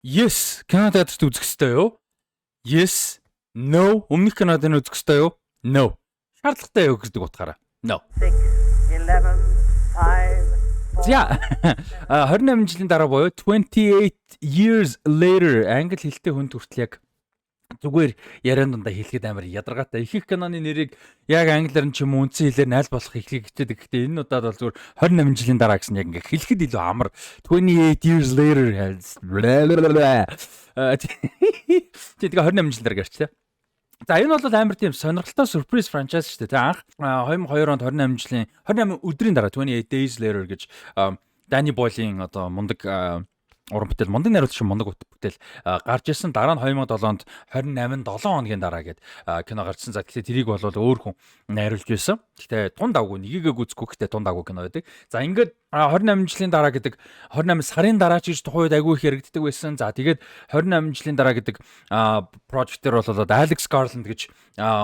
Yes, кино театрт үзэх ёстой юу? Yes, no. Өмнөх кинод нь үзэх ёстой юу? No. Шаардлагатай юу гэдэг утгаараа. No. 6, 11, 5, За 28 жилийн дараа буюу 28 years later англи хэлтэй хүнд хүртэл яг зүгээр яриан дундаа хэлэхэд амар ядаргаатай. Их киноны нэрийг яг англиар нь ч юм уу үндсэн хэлээр найл болох ихлийг хичээдэг. Гэхдээ энэ удаад бол зүгээр 28 жилийн дараа гэсэн яг ингээ хэлэхэд илүү амар. 28 years later тэгээ 28 жилийн дараа гэрчлээ. За энэ бол амар тийм сонирхолтой сюрприз франчайз шүү дээ. Анх 2002 онд 28 өдрийн дараа 28 days later гэж Danny Boyle-ийн одоо мундаг уран бүтээл мундаг найруулагч мундаг бүтээл гарч ирсэн. Дараа нь 2007 онд 28 7 хоногийн дараа гээд кино гарчсан. За тэгэхээр тэрийг бол өөр хүн найруулж байсан. Гэхдээ тун давгүй нёгийг үзэхгүй гэхдээ тун давгүй кино байдаг. За ингээд 28 жилийн дараа гэдэг 28 сарын дараа ч гэж тухайд айгүй их яригддаг байсан. За тэгээд 28 жилийн дараа гэдэг прожектер бол Alex Garland гэж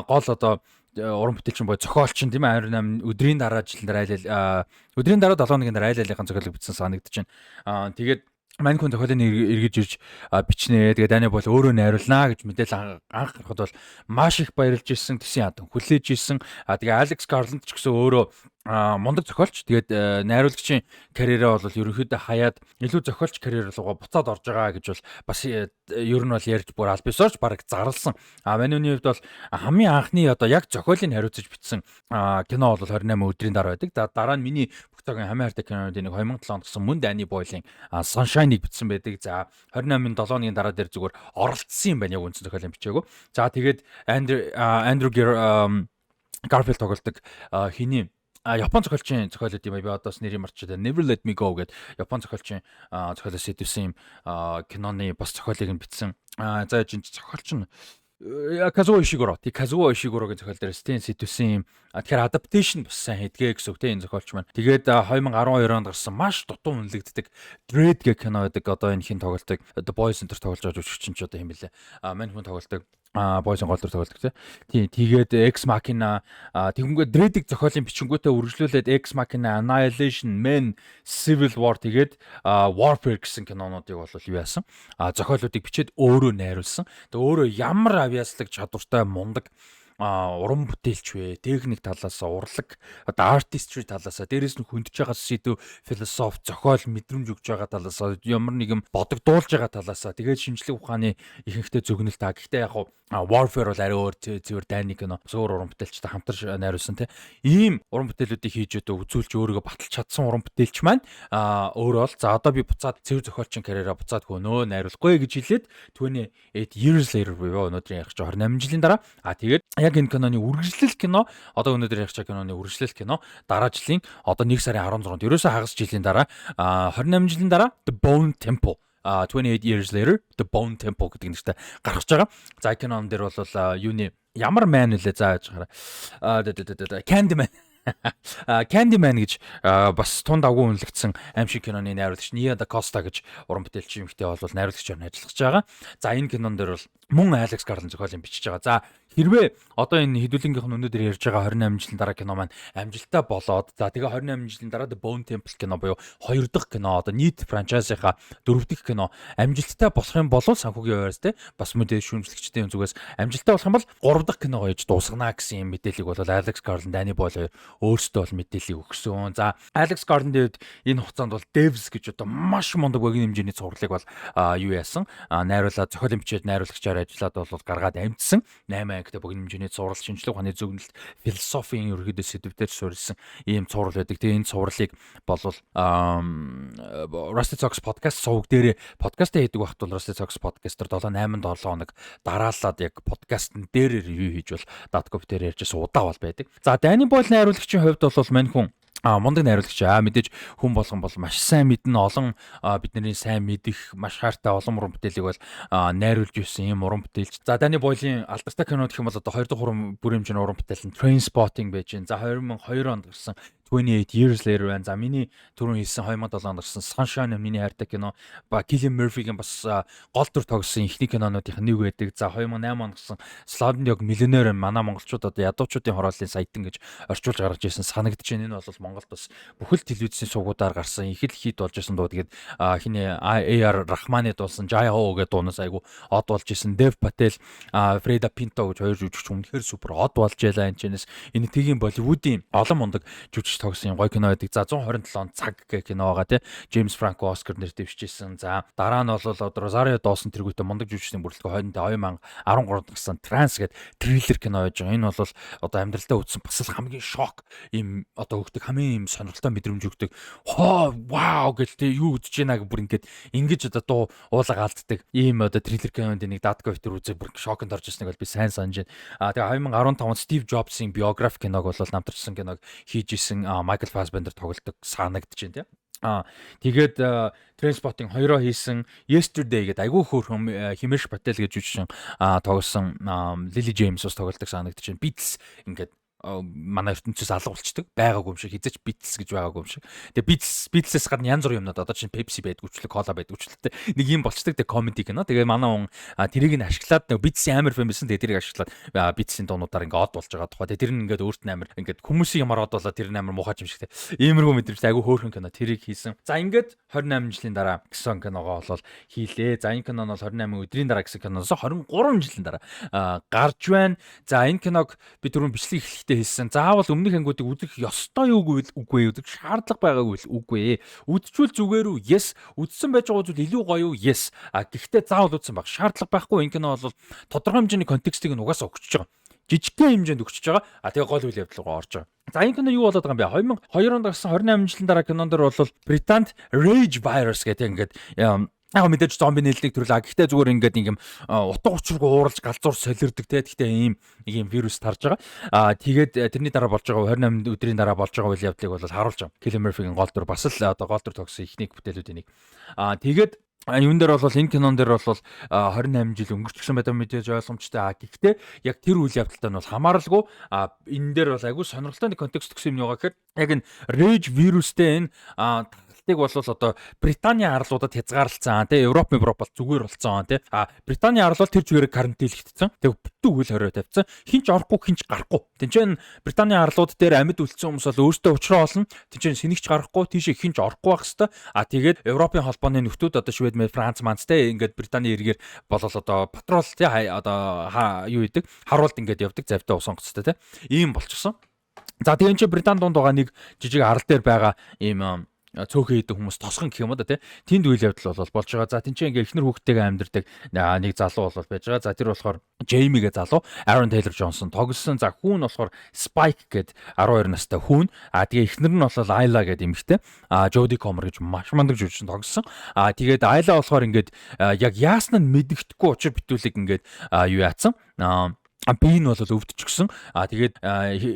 гол одоо уран бүтээлчин бой зохиолчин тийм ээ 28 өдрийн дараа жилийн дараа өдрийн дараа 7 хоногийн дараа айлын зохиолыг бичсэн санагдаж байна. Тэгээд мань хүн зохиолын эргэж ирж бичнэ. Тэгээд Дани бол өөрөө найруулнаа гэж мэдээлэл анх гарахад бол маш их баярлж ирсэн, тэсийн ядан хүлээж ирсэн. Тэгээ Алекс Гарланд ч гэсэн өөрөө мундаг зохиолч. Тэгээд найруулагчийн карьераа бол ерөнхийдөө хаяад илүү зохиолч карьер руугаа буцаад орж байгаа гэж бол бас ер нь бол ярьж бүр аль бисорч баг зарлсан. Манүний хувьд бол хамгийн анхны одоо яг зохиолыг хариуцаж бичсэн кино бол 28 өдрийн дараа байдаг. Дараа нь миний бүх цагийн хамгийн хайртай кинонуудын нэг 2007 онд гэсэн мөн Danny Boyle-ийн Sunshine-ыг бичсэн байдаг. За 28-ын 7 хоногийн дараа дээр зүгээр оролцсон юм байна яг үндсэн зохиолын бичээгөө. За тэгээд Andrew Garfield тоглодог хиний Япон зохиолчийн зохиолууд юм би одоос нэрийг марчаад Never Let Me Go гэдэг Япон зохиолчийн зохиолоос идэвсэн юм киноны бас зохиолыг нь бичсэн. За жинж зохиолч нь Kazuo Ishiguro-гийн зохиол дээр Стэн сэтвсэн юм. Тэгэхээр adaptation бас сайн хийдгээ гэсэн үг тийм энэ зохиолч маань. Тэгээд 2012 онд гарсан маш дутуу үнэлэгддэг Dread гэх кино байдаг. Одоо энэ хин тоглолтыг The Boys Center тоглож байгаа жүжигчин ч одоо юм бэлээ. Мань хүн тоглолтог Boys-ын гол дүр тоглолтог тийм. Тэгээд Ex Machina тэгмгээ Dread-ийг зохиолын бичингүүтээ үргэлжлүүлээд Ex Machina, Annihilation, Men, Civil War тэгээд Warfare гэсэн кинонуудыг бол юу яасан? Зохиолуудыг бичээд өөрөө найруулсан. Тэгээд өөрөө ямар авьяаслаг чадвартай мундаг уран бүтээлч вэ, техник талаас урлаг, одоо артистry талаас дээрээс нь хөндөж байгаа сэдв, философи, зохиол, мэдрэмж өгж байгаа талаас ямар нэгэн бодогдуулж байгаа талаас тэгээд шинжлэх ухааны ихэнхдээ зөгнөлт гэхдээ яг Warfare бол арай өөр зөвөр Danny кино зөөр уран бүтээлчтэй хамтарч найруулсан тийм ийм уран бүтээлүүдийг хийж одоо үзүүлж өөрийгөө баталж чадсан уран бүтээлч маань өөрөө бол за одоо би буцаад цэвэр зохиолчийн карьераа буцаад хөнөө найруулахгүй гэж хэлээд 28 years later буюу өнөөдрийн ярих чинь 28 жилийн дараа тэгээд яг энэ киноны үргэлжлэл кино одоо өнөөдөр ярих чинь киноны үргэлжлэл кино дараа жилийн одоо 1 сарын 16-нд ерөөсөө хагас жилийн дараа 28 жилийн дараа The Bone Temple 28 years later The Bone Temple гэдэг нэртэй гарч байгаа. За кинон дээр бол юуны ямар man үлээ зааж гараа. Candyman Candyman гэж бас тун давгүй үнэлэгдсэн аимшиг киноны найруулагч Nia Da Costa гэж уран бүтээлч юм ихтэй бол найруулагчаар ажиллаж байгаа. За энэ кинон дээр бол мөн Alex Garland зохиолын бичиж байгаа. За хэрвээ одоо энэ хэдүүлэнгийнх нь өнөөдөр ярьж байгаа 28 жилийн дараа кино маань амжилттай болоод за тэгээ 28 жилийн дараа The Bone Temple кино буюу 2 дахь кино одоо нийт франчайзынхаа 4 дахь кино амжилттай болох юм бол санхүүгийн хувьяас те бас мэдээ шүүмжлэгчдийн зүгээс амжилттай болох юм бол 3 дахь киногоо ээж дуусгана гэсэн юм мэдээллийг бол Alex Garland, Danny Boyle өөрсдөө бол мэдээллийг өгсөн. За Alex Garland-ийн энэ хугацаанд бол Devs гэж одоо маш мундаг багийн хэмжээний цувралыг бол юу яасан найруулаад зохиолын бичээд найруулагчаар ажиллаад бол гаргаад амжсан 8 ангитай багийн хэмжээний цуврал шинжлэх ухааны зөгнөлт философийн ерөөдөө сэдвээр суурилсан ийм цуврал байдаг. Тэгээ энэ цувралыг болвол Rusty Socks podcast сувг дээр подкаст хийдэг багт бол Rusty Socks podcast-ээр 7 хоног дараалаад яг подкастн дээр ревю хийж бол Datkop дээр ярьжсэн удаа бол байдаг. За Danny Boyle найруулагчийн хувьд бол мань хүн мундаг найруулагч мэдээж хүн болгон бол маш сайн мэднэ олон бидний сайн мэдих маш хайртай олон уран бүтээлийг бол найруулж ирсэн юм уран бүтээлч. За Danny Boyle-ийн алдартай кино гэх юм бол одоо 2 дахь бүрийн хэмжээний уран бүтээл нь Trainspotting байж гэн. За 2002 онд гарсан 28 Years Later байна. За миний түрүүн хийсэн 2007 онд гарсан Sunshine миний хайртай кино, ба Cillian Murphy-гийн бас гол дүр тогсон ихний кинонуудын нэг байдаг. За 2008 онд гарсан Slumdog Millionaire манай монголчууд одоо ядуучуудын хорооллын саятан гэж орчуулж гаргаж ирсэн санагдаж байна. Энэ бол Монголд бас бүхэл телевизийн сувгуудаар гарсан их л хит болж исэн дуу. Тэгээд хиний AR Rahman-ы дуулсан Jai Ho гэдэг дуунаас айгу од болж исэн. Dev Patel, Freida Pinto гэж хоёр жүжигч үнэхээр супер од болж ялаа энэ чэнэс. Энэ тгийн Болливуудын олон мундаг жүжигч тогсон гоё кино байдаг. За 127 он цаг гэх кино байгаа тий. James Franco Oscar нэр дэвшижсэн. За дараа нь бол одоо Rosario Dawson тэргүүтээ мундаг жүжигчдийн бүрэлдэхүүн хойнонд 2013 гарсан Trans гэдэг триллер кино байж байгаа. Энэ бол одоо амьдралдаа үзсэн бас л хамгийн шок ийм одоо өгдөг хамгийн ийм сонирхолтой мэдрэмж өгдөг. Вау гэл тий юу үдэж байна гэх бүр ингэж одоо дуу уулаа галддаг ийм одоо триллер кинонд нэг датга витер үзээ бүр шоконд орж ирснэг бол би сайн санаж байна. Тэгээ 2015 онд Steve Jobs-ийн биографи киног бол намтарсан киног хийж исэн Michael Fassbender тоглодог санагдаж байна тий. Тэгээд Trainspotting 2-оо хийсэн Yesterday гэдэг айгүй хөөрхөн Himesh Patel гэж жүжигчин тоглосон Lily James бас тоглодог санагдаж байна. Beatles ингээд манай ертөнцөөс алга болчдөг байгаагүй юм шиг хизээч Beatles гэж байгаагүй юм шиг. Тэгээ Beatles-ээс гадна янз бүрийн юмнууд одоо чинь Pepsi байдгүй ч Cola байдгүй ч гэдэг нэг юм болчдөг тэг comedy кино. Тэгээ манай хүн тэрийг нь ашиглаад нэг Beatles-ийн амар фэмсэн тэгээ тэрийг ашиглаад Beatles-ийн дуунуудаар ингээд од болж байгаа тухай. Тэгээ тэр нь ингээд өөрт нь амар ингээд хүмүүсийн ямар од болоо тэр нь амар муухай юм шиг тэг. Иймэрхүү мэдрэмжтэй айгүй хөөрхөн кино тэрийг хийсэн. За ингээд 28 жилийн дараа гэсэн киногоо бол хийлээ. За энэ кино нь бол 28 өдрийн дараа гэсэн киноноос 23 жилийн дараа гарч байна. За энэ киног би түрүүн бичлэг эхлэхдээ хийсэн. Заавал өмнөх ангиудыг үзэх ёстой юу үгүй үзэх шаардлага байгаагүй л үгүй. Үдчихвэл зүгээр үү? Yes. Үдсэн байж байгаа зүйл илүү гоё юу? Yes. Гэхдээ заавал үдсэн баг. Шаардлага байхгүй. Энэ кино бол тодорхой хэмжээний контекстыг нь угаасаа өгчөж байгаа. Жижигхэн хэмжээнд өгчөж байгаа. Тэгээ гол үйл явдал руу орж байгаа. За энэ кино юу болоод байгаа юм бэ? 2002 онд гарсан 28 жилийн дараа кинон дээр бол Британд Rage Virus гэдэг ингээд яг мэдээж зомби нээлтийг төрлөө. Гэхдээ зүгээр ингээд юм утга учиргүй ууралж галзуур солирдог те. Гэхдээ ийм нэг юм вирус тарж байгаа. Тэгээд тэрний дараа болж байгаа 28 өдрийн дараа болж байгаа үйл явдлыг бол харуулж байгаа. Cillian Murphy-гийн гол дүр бас л одоо гол дүр тогсон ихний бүтээлүүдийн нэг. Тэгээд юун дээр бол энэ кинон дээр бол 28 жил өнгөрчихсөн байдаг мэдээж ойлгомжтой. Гэхдээ яг тэр үйл явдалтай нь бол хамааралгүй. Энэ дээр бол айгүй сонирхолтой нэг контекст өгсөн юм байгаа гэхээр яг энэ Rage вирустэй энэ тийг бол одоо Британий арлуудад хязгаарлалцсан тий Европ бол зүгээр болцсон тий Британий арл бол тэр зүгээр карантинлэгдсэн. Тэг бүтэн үйл хорио тавьсан. Хинч орохгүй хинч гарахгүй. Тинчэн Британий арлууд дээр амьд үлдсэн хүмүүс бол өөртөө уучраа олно. Тинчэн сэнэгч гарахгүй тийшээ хинч орохгүй байх хэвээр. Тэгээд Европын холбооны нөхдүүд одоо Швед, Франц, Манц тий ингээд Британий эргээр болол одоо патрол тий одоо юу идэг харуулт ингээд явдаг завтай ус сонгоцтой тий ийм болчихсон. За тэгэн чи Британд донд байгаа нэг жижиг арал дээр байгаа ийм цөөхөн идэх хүмүүс тосгон гэх юм да тий. Тэнд үйл явдал бол болж байгаа. За тэнцээ ингээ эхнэр хүүхдтэйгээ амьдардаг нэг залуу бол байж байгаа. За тэр болохоор Jamie гэ залуу, Aaron Taylor Johnson тоглосон. За хүүн болохоор Spike гэд 12 настай хүүн. Тэгээ эхнэр нь бол Ayla гэд эмэгтэй. Jodie Comer гэж маш мандаг жүжигчин тоглосон. Тэгээд Ayla болохоор ингээд яг яасан нь мэддэхгүй учир битүүлэг ингээд юу яатсан. Би нь бол өвдчихсэн. Тэгээд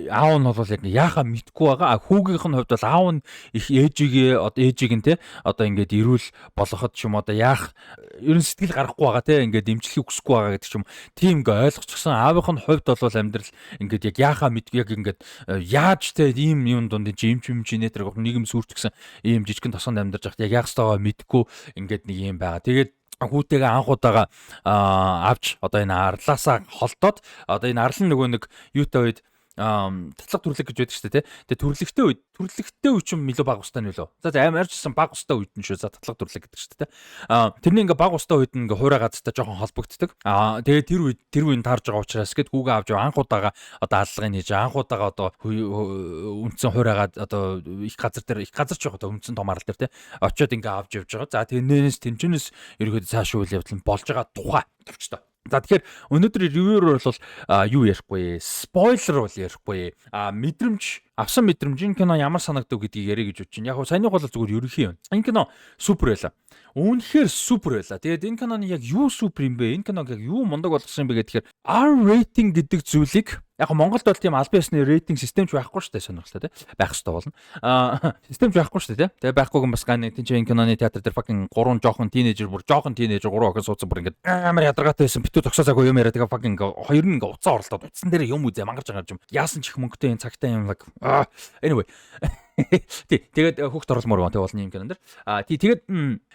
аав нь бол яг яахаа мэдгүй байгаа. Хүүгийнх нь хувьд бол аав нь их ээжийг нь те одоо ингээд ирүүл болгоход ч юм одоо яах ерөн сэтгэл гарахгүй байгаа те ингээд дэмжлэх өгсөхгүй байгаа гэдэг ч юм. Тийм ингээ ойлгочихсон. Аавынх нь хувьд бол амьдрал ингээд яг яахаа мэдгүй яг ингээд яаж те ийм юм дунд жимчнэтэр нийгэм сүрчгсэн ийм жижигхэн тосгонд амьдарч байхад яг яах ёстойгоо мэдгүй ингээд нэг юм байгаа. Тэгээд хүүтэйгээ анхудаага авч одоо энэ арлаасаа холдоод одоо энэ арал нь нөгөө нэг юутай үед татлаг төрлөг гэж байдаг шүү дээ тий. Тэгээ төрлөгтэй үе ч юм илүү баг устай нь үлээ. За амарчсан баг устай үед нь шүү. За татлаг төрлөг гэдэг шүү дээ тий. Тэрний ингээ баг устай үед нь ингээ хуурай газтай жоохон холбогддог. Тэгээ тэр үед таарж байгаа учраас гээд хүүгээ авч анхудаага одоо аллагыг хийж анхудаага одоо үндсэн хуурайгаа одоо их газар ч яг одоо үндсэн том арал дээр тий. Очоод ингээ авч явж байгаа. За тэрнээс тэнчнээс ерөөдөө цааш үйл явдал нь болж байгаа тухай төвчтэй. За тэгэхээр өнөөдөр ревюер бол юу ярихгүй, спойлер бол ярихгүй. Мэдрэмж, авсан мэдрэмж энэ кино ямар санагдав гэдгийг яриа гэж бодож байна. Яг саяных бол зүгээр ерөнхий юм. Энэ кино супер байлаа. Үнэхээр супер байлаа. Тэгээд энэ киноны яг юу супер юм бэ? Энэ киног яг юу мундаг болгосон юм бэ гэхээр R rating гэдэг зүйлийг Яг Монголд бол тийм албан ёсны рейтинг системч байхгүй шүү дээ сонирхолтой тий. Байх хэрэгтэй болно. Системч байхгүй шүү дээ тий. Тэгээ байхгүй юм бас ганы тэнцэн киноны театр дээр fucking 3 жоохон тинейжер 3 охин суудсан бүр ингээд амар ядаргаатай байсан. Битүү зогсоосаагүй юм яриа тэгээ fucking хоёр нь ингээ уцаа орлоо. Утсан дээр юм үзээ мангарч байгаа юм. Яасан ч их мөнгөтэй энэ цагтай юм лаг. Anyway. Тэгээд хүүхд оруулмаар байна. Тэгээ болно юм кинон дээр. Тэгээд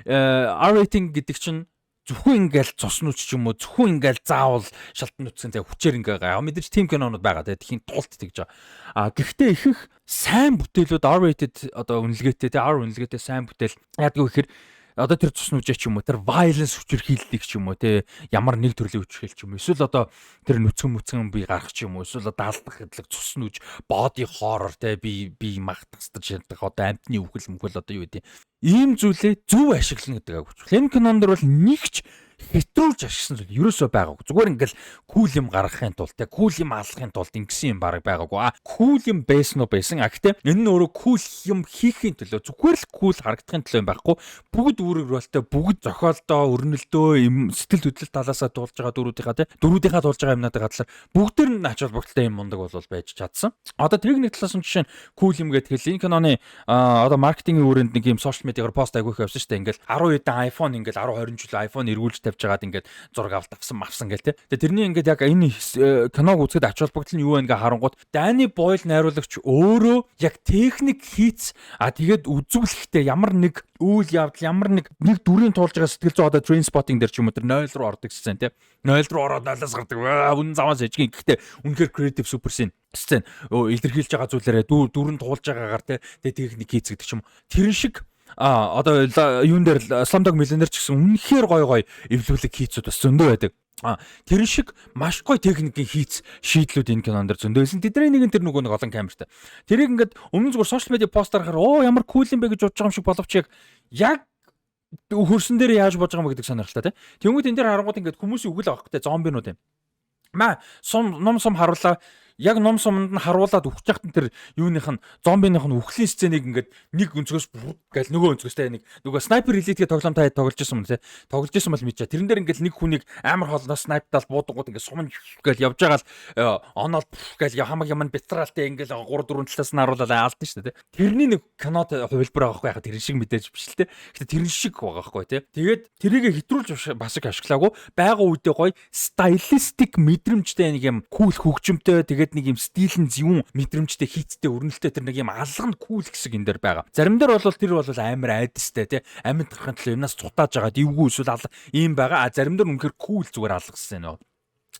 R rating гэдэг чинь зөвхөн ингээл цуснууч ч юм уу зөвхөн ингээл заавал шалтан нүцгэн тэгээ хүчээр ингээ мэдээж team кинонууд байгаа тийм тулт тэгж байгаа. Гэхдээ ихэнх сайн бүтээлүүд R-rated одоо үнэлгээтэй R үнэлгээтэй сайн бүтээл яадаг вэ гэхээр одоо тэр цуснуужаа ч юм уу тэр violence хүчирхийллийг ч юм уу те ямар нэг төрлийн хүчирхийл ч юм уу эсвэл одоо тэр нүцгэн бие гарах ч юм уу эсвэл одоо алдах хэдлэг цуснууж body horror те би магтахстаж яддаг одоо амтны үхэл одоо юу гэдэг ийм зүйлээ зөв ашиглана гэдэг агууч. Энэ кинонд бол нэгч хэтрүүлж ашигласан зүйл ерөөсөө байгаагүй. Зүгээр ингээл кул юм гаргахын тулд те кул юм алахын тулд ингэсэн юм баг байгаагүй. Кул юм байсан уу байсан. Гэхдээ энэ нь өөрөө кул юм хийхин төлөө зүгээр л кул харагдахын төлөө юм байхгүй. Бүгд үүрэг ролтой бүгд зохиолдоо өрнөлдөө юм сэтгэл хөдлөл талаасаа туулж байгаа дөрүүдийнхаа туулж байгаа юмнуудыг хадлаар бүгдэр нь ач холбогдолтой юм мундаг бол байж чадсан. Одоо техник талаас нь жишээ нь кул юм гэдэг хэл энэ киноны одоо маркетингийн хүрээнд нэг юм сошиал медиагаар пост агуулх явсан шүү дээ. Ингээл 10 хэдэн iPhone ингээл 10 20 жил iPhone эргүүлж тавьж байгаад ингээд зураг авсан гэл те. Тэгээ тэрний ингээд яг энэ киног үзэхэд ач холбогдол нь юу вэ ингээ харангууд Danny Boyle найруулагч өөрөө яг техник хийц тэгээд үзүүлэхдээ ямар нэг үйл явдал ямар нэг дүрийн туулж байгаа сэтгэл зүй одоо Trainspotting дээр ч юм уу тэр 0 руу ордог гэсэн те. 0 руу ороод 0-аас гардаг. Үнэн замаас ижгийн. Гэхдээ үнэхээр creative super scene илэрхийлж байгаа зүйлээрээ дүрэн туулж байгаагаар те техник хийц гэдэг ч юм. Тэрэн шиг одоо юун дээр Slumdog Millionaire ч гэсэн үнэхээр гой эвлүүлэг хийцүүд бас зөндөө байдаг. Тэр шиг маш гоё техникийн хийц шийдлүүд энэ кинонд дэр зөндөө байсан. Тэдний нэг нь тэр нөгөө нэг олон камертай. Тэрийг ингээд өмнө зүгээр сошиал медиа постаар харахаар ямар кул юм бэ гэж бодож байгаа юм шиг боловч яг хөрсөн дээр яаж бодож байгаа юм гэдэг сонирхолтой тий. Тэнгүүд энэ дээр харангууд ингээд хүмүүсийн үгэл авах гэдэг зомбинууд юм. Ном сум харуулаа яг ном суманд нь харуулад үхэж яхад тэр юуных нь зомбиных нь үхлийн сценыг ингээд нэг өнцгөөс гэл нөгөө өнцгөөстэй нөгөө снайпер элитгээ тоглоом тоглож байсан юм тий. Тоглож байсан бол мэдээ. Тэрэн дээр ингээд нэг хүнийг амар хоолноос снайптал буудангууд ингээд суман гэл явж байгаа л оноол гэл хамаг юм битраалтай ингээд 3 4 талаас нь харуулаад алдсан шүү дээ тий. Тэрний нэг кинод хувилбар байгаа байхгүй яхаа тэрэн шиг мэдээж биш л тий. Гэтэ тэрэн шиг байгаа байхгүй тий. Тэгээд тэрийг хэтрүүлж бас их ашиглаагүй байгаа үедээ гоё stylistic мэдрэмжтэй нэг юм кул хөгжимтэй тэгээд нэг юм стилэн зөвүүн мэдрэмжтэй хийцтэй өрнөлттэй тэр нэг юм алганд кул хэсэг энэ дээр байгаа. Заримдаа бол тэр бол амар айдастай тий амьд гарахын төлөө юмнаас цутааж байгаа дивгүй эсвэл ийм байгаа. Заримдаа үнэхээр кул зүгээр алгасан нөө.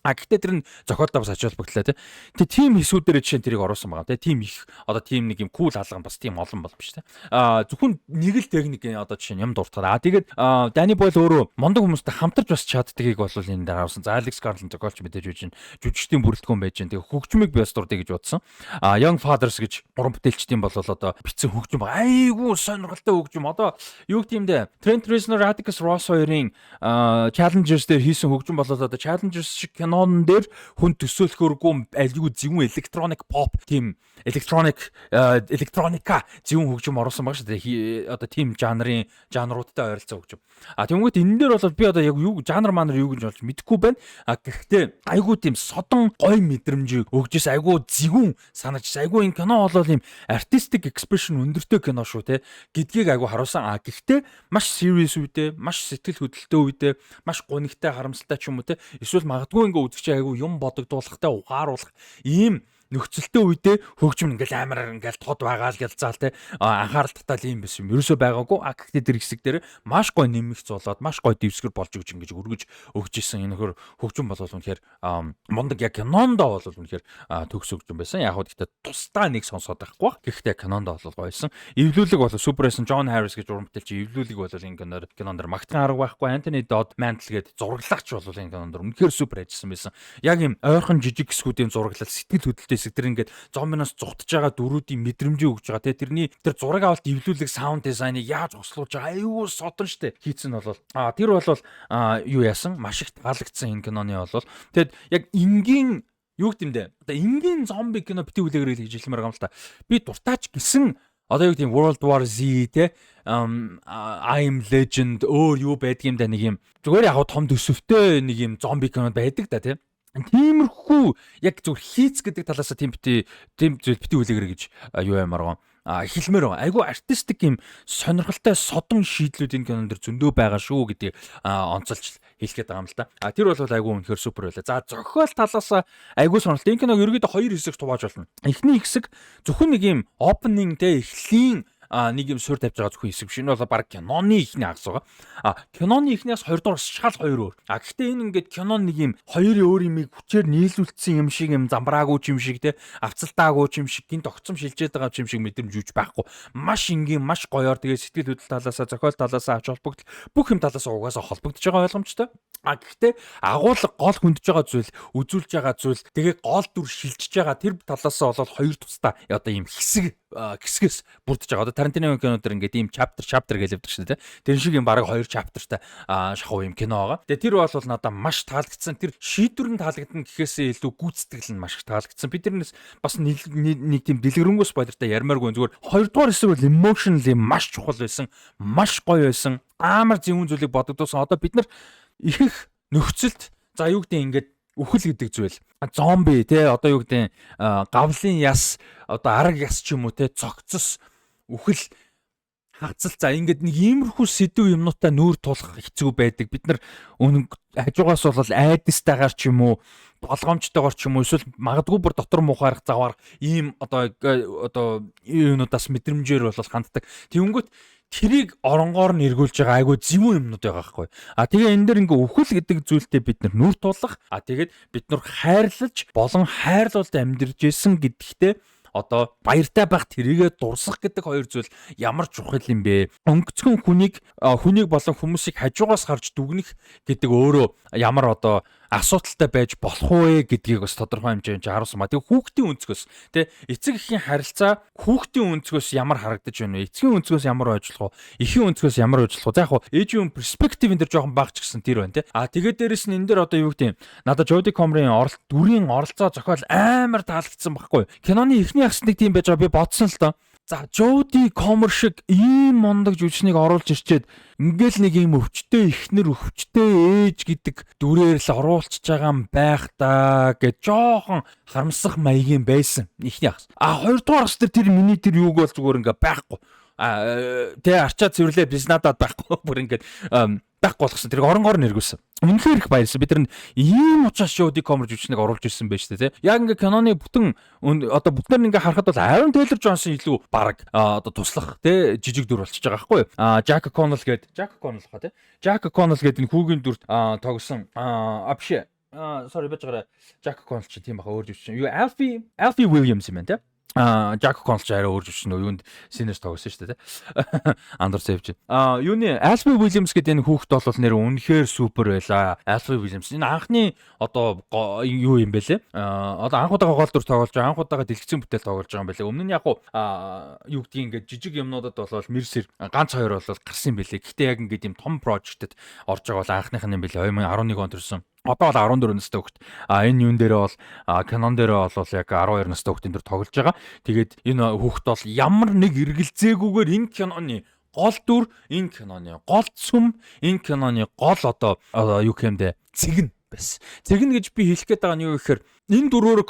Гэхдээ тэр нь зохиолдоо бас ач холбогдлоо тий. Тэгээ тим хэсүүдээр жишээ нь тэрийг оруулсан байгаа тий. Тим их одоо тим нэг юм кул алган бас тим олон бол биш тий. Зөвхөн нэг л техникийн одоо жишээ нь юм дуртахаа. Тэгээд Danny Boyle өөрөө мондог хүмүүстэй хамтарч бас чаддгийг бол энэ дээр харуулсан. За Alex Garland зохиолч мэдээж үжин жүжигчдийн бүрэлдэхүүн байж гэн. Тэгээ хөгжмийг би бас дурдъя гэж бодсон. Young Fathers гэж уран бүтээлчдийн бол одоо битсэн хөгжим айгүй сонирхолтой хөгжим. Одоо юу гэх юм бэ? Trent Reznor, Atticus Ross хоёрын Challengers дээр хийсэн хөгжим бол одоо Challengers шиг кинон дээр хүн төсөөлөхөөргүй альгүй зөвүүн electronic pop тийм электроника зөвүүн хөгжим оруулсан баг шүү дээ. Одоо тийм жанруудтай ойролцоо хөгжим. Тэгмээд энэ дээр бол би одоо яг юу жанр манер юу гэж болж мэдэхгүй байна. Гэхдээ айгүй тийм содон гоё мэдрэмж өгжээс айгүй зөвүүн санагдаж айгүй энэ кино бол ийм artistic expression өндөртэй кино шүү те гэдгийг айгүй харуулсан. Гэхдээ маш serious үедээ, маш сэтгэл хөдлөлттэй үедээ, маш гонигтай харамсалтай ч юм уу те эсвэл магадгүй ингээ үзэгч айгүй юм бодогдуулахтай ухааруулах ийм нөхцөлтэй үедээ хөгжим ингээл амар ингээл тод байгаа л гэлзаал те анхаарал татаал юм биш юм. Ерөөсөө байгаагүй. Гэхдээ тэр хэсэг дээр маш гой нэмэгц болоод маш гой дэвсгэр болж өгч ингэж өргөж өгч исэн энэ хөр хөгжим болол үнэхээр мундаг яг кинондоо бол үнэхээр төгс хөгжим байсан. Яг хөө гэхдээ тусдаа нэг сонсоод байхгүй. Гэхдээ кинондоо бол гойсон. Эвлүүлэг бол Superman John Harris гэж уран бүтээлч эвлүүлэг бол энэ кинонд магтхан арга байхгүй. Anthony Dodd Mantle гээд зураглагч бол энэ кинонд үнэхээр супер ажилласан байсан. Яг юм ойрхон жижиг хэсгүүдийн зураглал сэтгэл хөдлөлттэй тэр ингээд зомбиноос зугтж байгаа дөрүүдийн мэдрэмжийг өгж байгаа те тэрний тэр зураг авалт эвлүүлэг саунд дизайныг яаж ослуулж байгаа аюу содон штэ хийцэн бол тэр бол юу яасан маш их таалагдсан энэ киноны бол тэгэд яг энгийн юу гэмдэ одоо энгийн зомби кино бити үлээгэр хийж хэлмээр байгаа юм л та би дуртаач гисэн одоо юу гэм World War Z те I'm Legend өөр юу байдгийм да нэг юм зүгээр яг том төсөвтэй нэг юм зомби кино байдаг да те тиймэрхүү яг зөв хийц гэдэг талаас тийм зүйл бити үлээгэр гэж юу ямаар хэлмээр байгаа. Айгу артистик юм сонирхолтой содон шийдлүүд энэ кинонд дэр зөндөө байгаа шүү гэдгийг онцолж хэлэх гээд байгаа юм л да. Тэр бол айгу үнэхээр супер байлаа. За зохиол талаас айгу сонирхолтой. Энэ киног ерөөдөө 2 хэсэгт хувааж болно. Эхний хэсэг зөвхөн нэг юм opening тэ эхлийн нэг юм суурь тавьж байгаа зөвхөн хэсэг биш. Энэ бол баг киноны ихний хагас байгаа. Киноны ихнээс 2 дугаар шал 2 өөр. Гэхдээ энэ ингээд кино нэг юм хоёрын өөр юмыг хүчээр нийлүүлсэн юм шиг юм замбраагүй юм шиг те авцалтаагүй юм шиг гинт огцом шилжээд байгаа юм шиг мэдрэмж үүж байхгүй. Маш энгийн, маш гоёор тэгээ сэтгэл хөдлөл талаасаа, зохиол талаасаа авч холбогдол бүх юм талаасаа угаасаа холбогдож байгаа ойлгомжтой. Гэхдээ агуулга гол хөндөж байгаа зүйл, үзүүлж байгаа зүйл, тэгээ гол дүр шилжиж байгаа тэр талаасаа бол хоёр тусдаа одоо ийм хэсгээс бүрдэж байгаа. Тарантино кинодэр ингээд ийм chapter гэж явдаг шүү дээ. Тэр шиг юм бараг 2 chapterтай шахуу юм кино байгаа. Тэгээ тэр бол надад маш таалагдсан. Тэр шийдвэр нь таалагдсан гэхээсээ илүү гүйцэтгэл нь маш таалагдсан. Би тэрнээс бас нэг тийм дэлгэрэнгүй спойлертай ярмааргүй зүгээр 2 дугаар хэсэг бол emotionally маш чухал байсан. Маш гоё байсан. Амар зөвүүн зүйлийг бодогдсон. Одоо бид нар их нөхцөлд за юу гэдэг ингээд үхэл гэдэг зүйл зомби те одоо юу гэдэг гавлын яс одоо арга яс ч юм уу те цогцос үхэл хагцал за ингээд нэг иймэрхүү сэдв юмнуудаа нүүр тулах хэцүү байдаг. Бид нар хажуугаас бол айдастайгаар ч юм уу болгоомжтойгоор ч юм уу эсвэл магадгүй бүр дотор мухаарах заваар ийм одоо юунуудаас мэдрэмжээр бол ханддаг. Тэнгүүт тэрийг оронгоор нь эргүүлж байгаа айгүй зөвүүн юмнууд байгаа байхгүй. Тэгээ энэ дэр ингээ үхэл гэдэг зүйлтэй бид нар нүр тулах. Тэгээд бид нар хайрлаж болон хайрлуулд амьдарч исэн гэдэгтээ одоо баяртай байх тэрийгэ дурсах гэдэг хоёр зүйл ямар чухал юм бэ? Өнгөцгөн хүнийг болон хүмүүсийг хажуугаас харж дүгнэх гэдэг өөрөө ямар одоо асуудалтай байж болох вэ гэдгийг бас тодорхой хэмжээнд харуулсан ба. Тэгээ хүүхдийн өнцгөөс тэ эцэг эхийн харилцаа хүүхдийн өнцгөөс ямар харагдаж байна вэ? Эцгийн өнцгөөс ямар ажиллах вэ? Эхийн өнцгөөс ямар ажиллах вэ? За яг хуу ээжийн перспективэн дээр жоохон багч гисэн тэр байна тэ. Тэгээд дээрэс нь энэ дээр одоо юу гэдэг юм? Надад Jodie Comer-ийн дүрийн оролцоо зохиол амар таалагдсан байхгүй. Киноны эхний хагас нэг тийм байж байгаа би бодсон л доо. За Jodie Comer шиг ийм мондог жүжигчнийг оруулж ирчээд ингээл нэг ийм өвчтэй ихнэр өвчтэй ээж гэдэг дүрээр л оруулчихж байгаа юм байх та гэж жоохон харамсах маягийн байсан ихний хагас. Хоёрдугаар хагас тэр миний тэр юуг бол зүгээр ингээ байхгүй. Тэ арчаа цэвэрлээ бис надад байхгүй бүр ингээд байхгүй болгосон. Тэрийг оронгоор нэргүүлсэн. Үнэхээр их баярлсан. Бид нар ийм учраас Jodie Comer жүжигчнийг оруулж ирсэн байж тээ. Яг ингээ киноны бүтэн одоо бүтнээр ингээ харахад бол Aaron Taylor Johnson илүү баг одоо туслах тэ жижиг дүр болчихж байгаа байхгүй юу? Jack O'Connell гэдэг энэ хүүгийн дүрт тогсон биш sorry байж гараа Jack O'Connell ч тийм баха өөр жүжигч. Юу Alfie Williams юм байна тэ. Jack O'Connell ч арай өөр жүжигч юунд синерс тогсон шүү дээ. Андер Сэвж. Юуны Alfie Williams гэдэг энэ хүүхэд бол нэр үнэхээр супер байлаа. Alfie Williams энэ анхны одоо юу юм бэлээ? Одоо анхудаага гол дүр тоглож байгаа, анхудаага дэлгэцэн бүтээл тоглож байгаа юм бэлээ. Өмнө нь яг юу гэдгийг ингээд жижиг юмнуудад бол Mercer ганц хоёр бол гарсан юм бэлээ. Гэхдээ яг ингээд юм том project-д орж байгаа бол анхных нь юм бэлээ. 2011 онд төрсэн. Одоо бол 14 настай хүүхэд. Энэ юун дээрээ бол кинон дээрээ бол яг 12 настай хүүхдийн дүр тоглож байгаа. Тэгээд энэ хүүхэд бол ямар нэг эргэлзээгүйгээр энэ киноны гол дүр, энэ киноны гол сүм, энэ киноны гол одоо юу гэмдэ цэгэн байсан. Цэгэн гэж би хэлэх гээд байгаа нь юу гэхээр энэ дөрөөр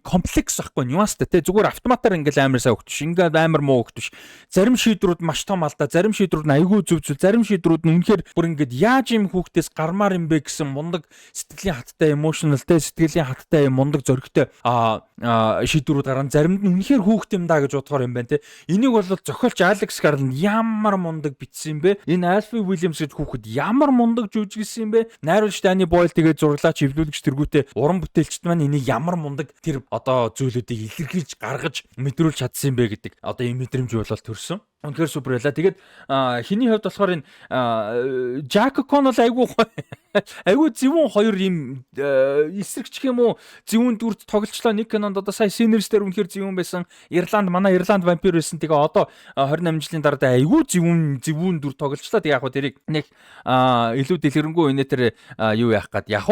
комплекс ахгүй нюанстай те зүгээр автоматар ингээл амар сайн өгч ингээд амар муу өгч зарим шийдрүүд маш том алдаа зарим шийдрүүд нь айгүй зөв зарим шийдрүүд нь үнэхээр бүр ингээд яаж юм хүүхдээс гармаар юм бэ гэсэн мундаг сэтгэлийн хаттай emotional те сэтгэлийн хаттай мундаг зөрөгтэй шийдрүүд гарan заримд нь үнэхээр хүүхд юм даа гэж бодохоор юм байна те энийг бол зохиолч Alex Garland ямар мундаг бичсэн юм бэ энэ Alfie Williams гэж хүүхэд ямар мундаг жүжигсэн юм бэ найруулагч Danny Boyle тэгээд зураглаач эвлүүлэгч тэргүүтээ уран бүтээлч маань энийг ямар мундаг тэр одоо зүйлүүдийг илэрхийлж гаргаж мэдрүүлж чадсан юм бэ гэдэг одоо ийм мэдрэмж бол төрсөн. Үнэхээр супер байлаа. Тэгээд хиний хувьд болохоор энэ Jack O'Connell айгүй зөвүүн хоёр ийм эсрэгч гэх юм уу зөвүүн дүрд тоглолцлоо нэг кинонд одоо сая Sinners дээр үнэхээр зөвүүн байсан. Манай Ирланд вампир байсан. Тэгээ одоо 28 жилийн дараа айгүй зөвүүн дүр тоглолцлоо. Тэгээ яг хөө тэрийг нэг илүү дэлгэрэнгүй инээ тэр юу яах гээд яг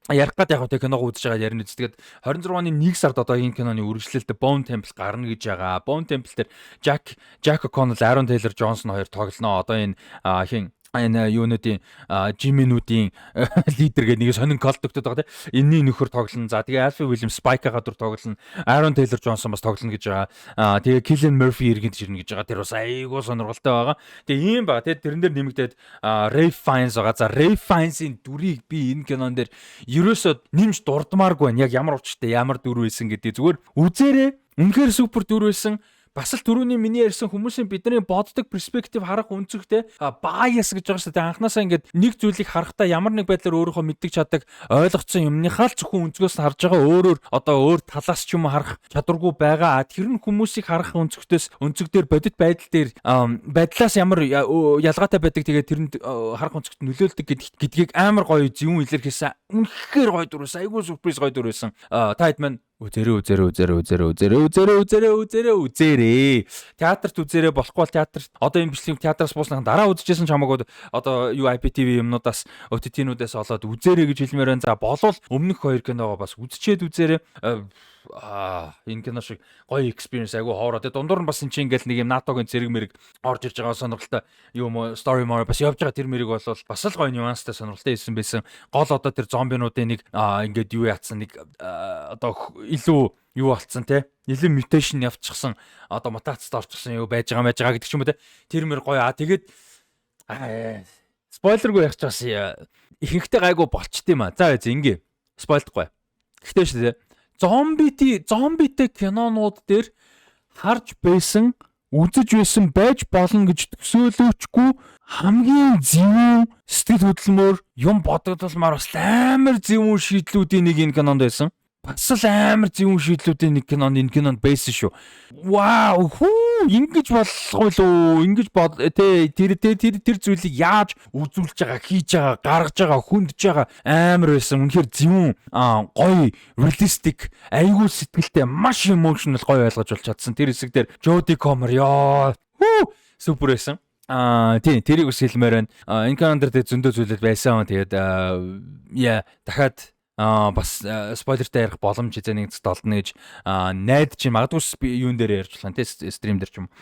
ярих гад яг тэг киног үзэж байгаа ярина. Тэгээд 26 оны 1 сард одоо энэ киноны үргэлжлэлд Bone Temple гарна гэж байгаа. Bone Temple дээр Jack O'Connell, Aaron Taylor Johnson хоёр тоглоно. Одоо энэ энэ юунуудын жиминүүдийн лидер гэдэг нэг сонин колдогдод байгаа тийм. Энэний нөхөр тоглоно. За тэгээ Alfie Williams Spike-аа гадуур тоглоно. Aaron Taylor Johnson бас тоглоно гэж байгаа. Тэгээ Killian Murphy иргэнд ирнэ гэж байгаа. Тэр бас айгүй сонирхолтой байгаа. Тэгээ ийм ба тийм тэрэн дээр нэмэгдээд Ralph Fiennes байгаа. За Ralph Fiennes-ийн дүрийг би энэ кинон дээр ерөөсөө нэмж дурдмааргүй байна. Яг ямар учиртай, ямар дүр байсан гэдэг зүгээр үзээрэй. Үнэхээр супер дүр байсан. Бас л түрүүний миний ярьсан хүмүүсийн бидний боддог перспектив харах өнцөгтэй bias гэж байгаа шүү дээ. Анхнаасаа ингээд нэг зүйлийг харахтаа ямар нэг байдлаар өөрөөхөө мэддэг чаддаг ойлгоцсон юмныхаа л зөвхөн өнцгөөс харж байгаа өөр талаас ч юм харах чадваргүй байгаа. Тэр нь хүмүүсийг харах өнцөг дээр бодит байдал дээр байдлаас ямар ялгаатай байдаг. Тэгээд тэрэнд харах өнцөгт нөлөөлдөг гэдгийг амар гоё зөвүүн илэрхийлсэн. Үнэхээр гоё дүрсэн. Айгуу сюрприз гоё дүрсэн. Та хэд маань үзээрэй. Театрт үзээрэй болохгүй бол театрт одоо энэ бичлэгийг театраас бууснахан дараа үзчихсэн ч хамаагүй одоо IPTV юмнуудаас OTT-нуудаас олоод үзээрэй гэж хэлмээр байна. За болвол өмнөх 2 киногоо бас үзчихэд үзээрэй. Энэ кино шиг гоё experience айгу хоороо. Тэгээ дундуур нь бас энэ чинь ингээл нэг юм НАТО-гийн зэрэг мэрэг орж ирж байгаа сонирхолтой юм story more бас явж байгаа тэр мэрэг бол бас л гоё нюанстай сонирхолтой хэлсэн байсан. Гол одоо тэр зомбинуудын нэг ингээд юу яатсан нэг одоо илүү юу болцсон те илүү mutation явчихсан одоо мутацид орчихсан юу байж байгаа гэдэг ч юм уу те тэр мэр гоё. Тэгээд спойлергүй ярих чаас ихэнхдээ гайгүй болчт юм а. За ингээ спойлдохгүй. Гэхдээ шүү дээ зомбитэй кинонууд дээр харж байсан, үзэж байсан байж болно гэж төсөөлөөчгүй хамгийн зөв сэтгэл хөдлөмөр юм бодогдолмаар бас амар зөв шийдлүүдийн нэг энэ кинонд байсан. Бас л амар зөв шийдлүүдийн нэг энэ кинонд байсан шүү. Вау, ингэж болохгүй лөө. Ингэж тэр зүйлийг яаж үзүүлж байгаа, хийж байгаа, гаргаж байгаа, хүндж байгаа амар байсан. Үнэхээр зөв гоё, realistic, айгүй сэтгэлтэй, маш emotional гоё ойлгож болж чадсан. Тэр хэсэг дээр Jodie Comer ёо. Супер байсан. Тийм тэрийг бас хэлмээр байна. Энэ кинонд дээр зөндөө зүйлүүд байсан. Тэгээд дахиад бас спойлертай ярих боломж эзэн нэг толдно гэж найдаж магадгүй юун дээр ярьж болох тийм стрим дээр ч юм.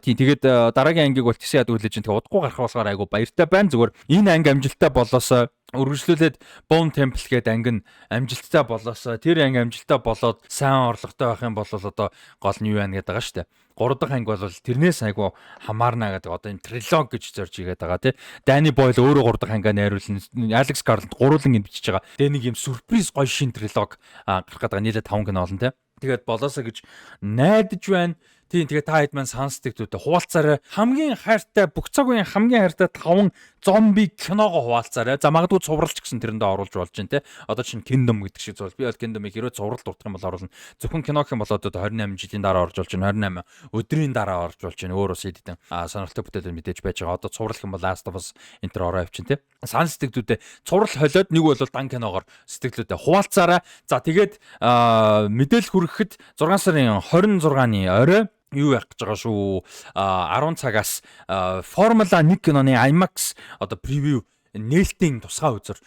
Тийм тэгээд дараагийн ангийг бол тийшээ ядгүй хэлж байгаа удахгүй гарах болохоор айгу баяртай байна. Зүгээр энэ анги амжилттай болоосоо үргэлжлүүлээд Bone Temple гэдэг анги нь амжилттай болоосоо тэр анги амжилттай болоод сайн орлоготой байх юм бол одоо гол нь юу байна гэдэг байгаа шүү дээ. 3 дахь анги бол тэрнээс айгу хамаарна гэдэг одоо энэ трилог гэж зорж игээд байгаа тий. Danny Boyle өөрөө 3 дахь ангиа найруулна. Alex Garland гурван ингэ бичиж байгаа. Тэгээ нэг юм сюрприз гоё шин трилог гарах гэдэг нийлээ 5 кино болно тий. Тэгээд болоосоо гэж найдаж байна. Тийм тэгээд та хэд маань сонсдог зүйлтэй хуваалцаарай. Хамгийн хайртай бүх цаг үеийн хамгийн хайртай 5 зомби киногоо хуваалцаарай. За магадгүй цувралч гэсэн тэрэндээ оруулж болж байна те. Одоо чинь Kingdom гэдэг шиг зүйл. Би бол Kingdom-ыг хэрвээ цуврал дурдах юм бол оруулна. Зөвхөн кино гэх юм бол одоо 28 жилийн дараа орж болж байна. 28 өдрийн дараа орж болж байна. Өөрөө сэддэн сонирхолтой бүтээлүүд мэдээж байж байгаа. Одоо цуврал гэх юм бол Last of Us энтер ороо авчин те. Сан сэтгэлдүүдээ цуврал холиод нэг бол дан киногоор сэтгэлдүүдээ хуваалцаарай. За тэгээд мэдээлэл хүрэхэд 6 сарын 26-ны орой юу ярих гэж байгаа шүү. 10 цагаас Формула 1 киноны IMAX одоо превiew нээлтийн тусгай үзэр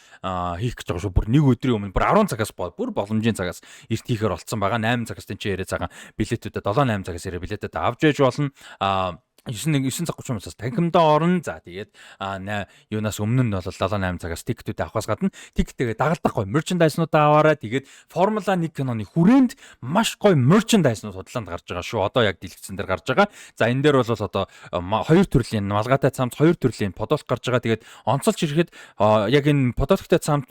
хийх гэж байгаа шүү. Бүр нэг өдрийн өмнө бүр 10 цагаас бүр боломжийн цагаас эрт хийхээр болцсон байгаа. 8 цагаас тэнцээ яриа цагаан билетүүдэд 7-8 цагаас яриа билетэд авч яж болно. 9:30-аас танхимдаа орно. За тэгээд юунаас өмнө нь бол 7-8 цагаас тикетүүд авахаас гадна тикетээ дагалдах гоё мерчендайзнуудаа аваарай. Тэгээд Формула 1 киноны хүрээнд маш гоё мерчендайзнууд худлаанд гарч байгаа шүү. Одоо яг дэлгэцэн дээр гарч байгаа. За энэ дээр бол одоо 2 төрлийн малгайтай цамц, 2 төрлийн подолк гарч байгаа. Тэгээд онцолж ирэхэд яг энэ подолктай цамц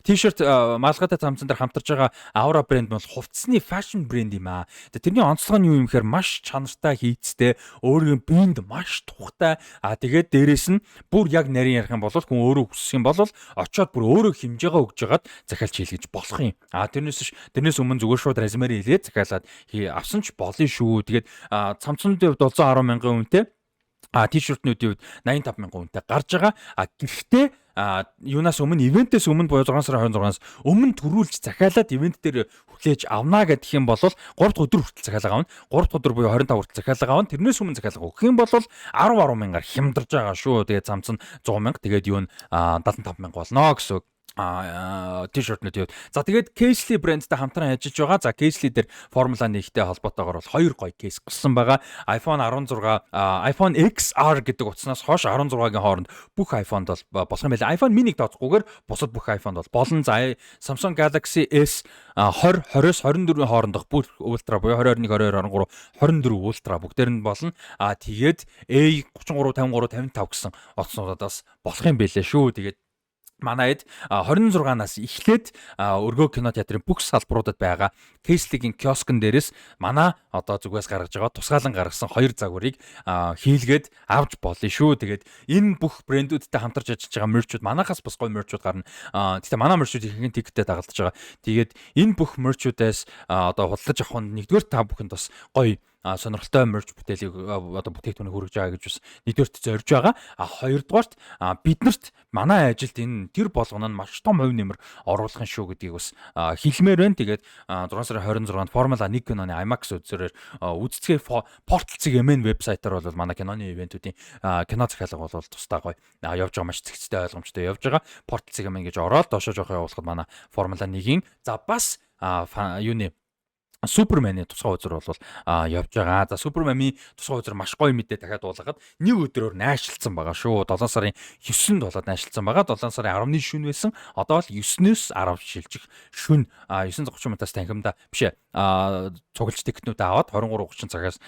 T-shirt малгайтай цамцан дээр хамтарч байгаа Aura брэнд бол хувцсны фэшн брэнд юм аа. Тэрний онцлог нь юу юм гэхээр маш чанартай хийцтэй өөрийн биед маш тухтай. Тэгээд дээрэс нь бүр яг нарийн ярих юм бол хүн өөрөө хүсэх юм бол очиод бүр өөрөө хэмжээгээ өгж жагаад захиалж хийлгэж болох юм. Тэрнээс өмнө зүгээр шууд резюмерээ хэлээд захиалаад авсан ч болно шүү. Тэгээд цамцны хувьд 710 мянган үнэтэй T-shirt-нүүдийн хувьд 85 мянган үнэтэй гарч байгаа. Гэхдээ юунаас өмнө ивентээс өмнө буюу 6 сарын 26-наас өмнө төрүүлж захиалаад ивент дээр хүлээж авна гэдэг юм бол 3 дахь өдөр хүртэл захиалга авна. 3 дахь өдөр буюу 25 хүртэл захиалга авна. Тэрнээс өмнө захиалга өгөх юм бол 10 мянгаар хямдарж байгаа шүү. Тэгээд цамц нь 100 мянга. Тэгээд юу нь 75 мянга болно гэсэн үг. t-shirt-нүүд юу. За тэгээд Casely брэндтэй хамтран ажиллаж байгаа. За Casely дээр Формула 1-тэй холбоотойгоор бол 2 гоё кейс гарсан байгаа. iPhone 16, iPhone XR гэдэг утаснаас хойш 16-гийн хооронд бүх iPhone-д бол болох юм байна. iPhone mini-г тооцохгүйгээр бусад бүх iPhone-д бол болно. За Samsung Galaxy S 20, 20-с 24-ийн хоорондох бүх Ultra буюу 2021, 22, 23, 24 Ultra бүгдээр нь болно. Тэгээд A33, 53, 55 гэсэн утаснуудаас болох юм байлээ шүү. Тэгээд манайд 26-наас эхлээд өргөө кино театрын бүх салбаруудад байгаа Casely-гийн киоскн дээрээс манай одоо зүгээс гаргаж байгаа тусгаалan гаргасан 2 загварыг хийлгээд авч болно шүү. Тэгээд энэ бүх брэндүүдтэй хамтарч ажиллаж байгаа мерчүүд манайхаас бас гоё мерчүүд гарна. Гэхдээ манай мерчүүд ихэнх тиктэй дагалдаж байгаа. Тэгээд энэ бүх мерчүүдээс одоо худалдаж авах нь нэгдүгээр та бүхэнд бас гоё сонирхолтой мерч бүтээлийг одоо бүтээгдэхүүнийг хүргэж байгаа гэж бас нэгдүгээрт зорж байгаа. Хоёрдугаарт биднэрт манай ажилд энэ тэр болгоно нь маш том хувь нэмэр оруулах нь шүү гэдгийг бас хэлмээр байна. Тэгээд 6 сарын 26-нд Формула 1 киноны IMAX үзсээр үздэсгээ Portal.cg-ийн вебсайтаар бол манай киноны ивентүүдийн кино захиалга бол тусдаа гоё явж байгаа, маш зэгцтэй ойлгомжтой явж байгаа. Portal.cg-ийн гэж ороод доошоо жоох явуулахад манай Формула 1-ийн за бас юуны Суперманы тусгай үзэр бол явж байгаа. За Суперманы тусгай үзэр маш гоё мэдээ дахиад дуулгаад нэг өдрөөр найшилсан байгаа шүү. 7 сарын 9-нд болоод найшилсан байгаа. 7 сарын 10-ны шөнө байсан. Одоо л 9-өөс 10 шилжих шөнө 9:30 минутаас танхимдаа биш ээ. Цуглаж тикетнүүд аваад 23:30 цагаас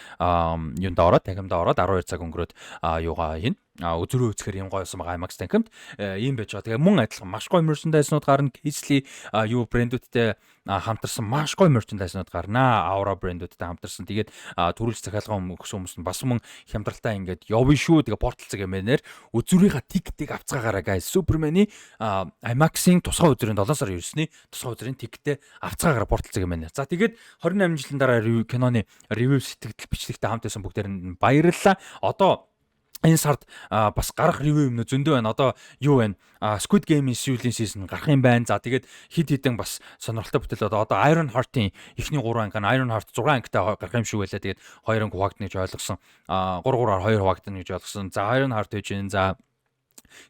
юундаа ороод танхимдаа ороод 12 цаг өнгөрөөд юугаа хин үзрөө үзэхээр юм гойсон байгаа IMAX танхимд ийм байж байгаа. Тэгээ мөн адилхан маш гоё мерчендайзнууд гарна. Casely юу брэндүүдтэй хамтарсан маш гоё мерчендайзнууд гарнаа. Aura брэндүүдтэй хамтарсан. Тэгээд төрүүлж захиалгаа өгсөн хүмүүс нь бас мөн хямдралтай ингээд явна шүү. Тэгээ Portal.cg-ээр үзрийнхаа тикетийг авцгаагаараа guys. Superman-ы IMAX-ийн тусгай үзрийн 7 сарын 9-ний тусгай үзрийн тикетээ авцгаагаараа Portal.cg-ээр. За тэгээд 28 жилийн дараа киноны ревю сэтгэл бичлэгтэй хамт байсан бүгдээр нь баярлалаа. Одоо энэ сард бас гарах ревю юм зөндөө байна. Одоо юу байна? Squid Game-ийн сүүлийн season гарах юм байна. За тэгээд хид хідэн бас сонирхолтой бүтээлүүд одоо Iron Heart-ийн эхний 3 анги, Iron Heart 6 ангитай гарах юм шүү байлаа. Тэгээд 2 анги хуваагдана гэж ойлгосон. 3-3-аар 2 хуваагдана гэж ойлгосон. За Iron Heart гэж энэ за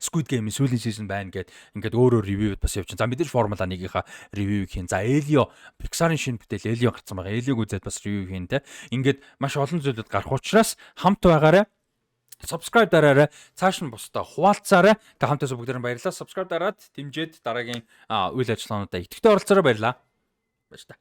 Squid Game-ийн сүүлийн season байна ингээд өөр ревюуд бас явж байна. За мэдээж Формула 1-ийнхаа ревюг хийн. За Elio Pixar-ын шинэ бүтээл Elio гарсан байгаа. Elio-г үзээд бас ревю хийн те. Ингээд маш олон зүйлүүд гарах учраас хамт байгаарай. Subscribe дараарай. Цааш нь бусдаа хуваалцаарай. Та хамтаас бүгдээр нь баярлалаа. Subscribe дараад дэмжиж дараагийн үйл ажиллагаануудаа идэвхтэй оролцоорой баярлалаа. Баяр та.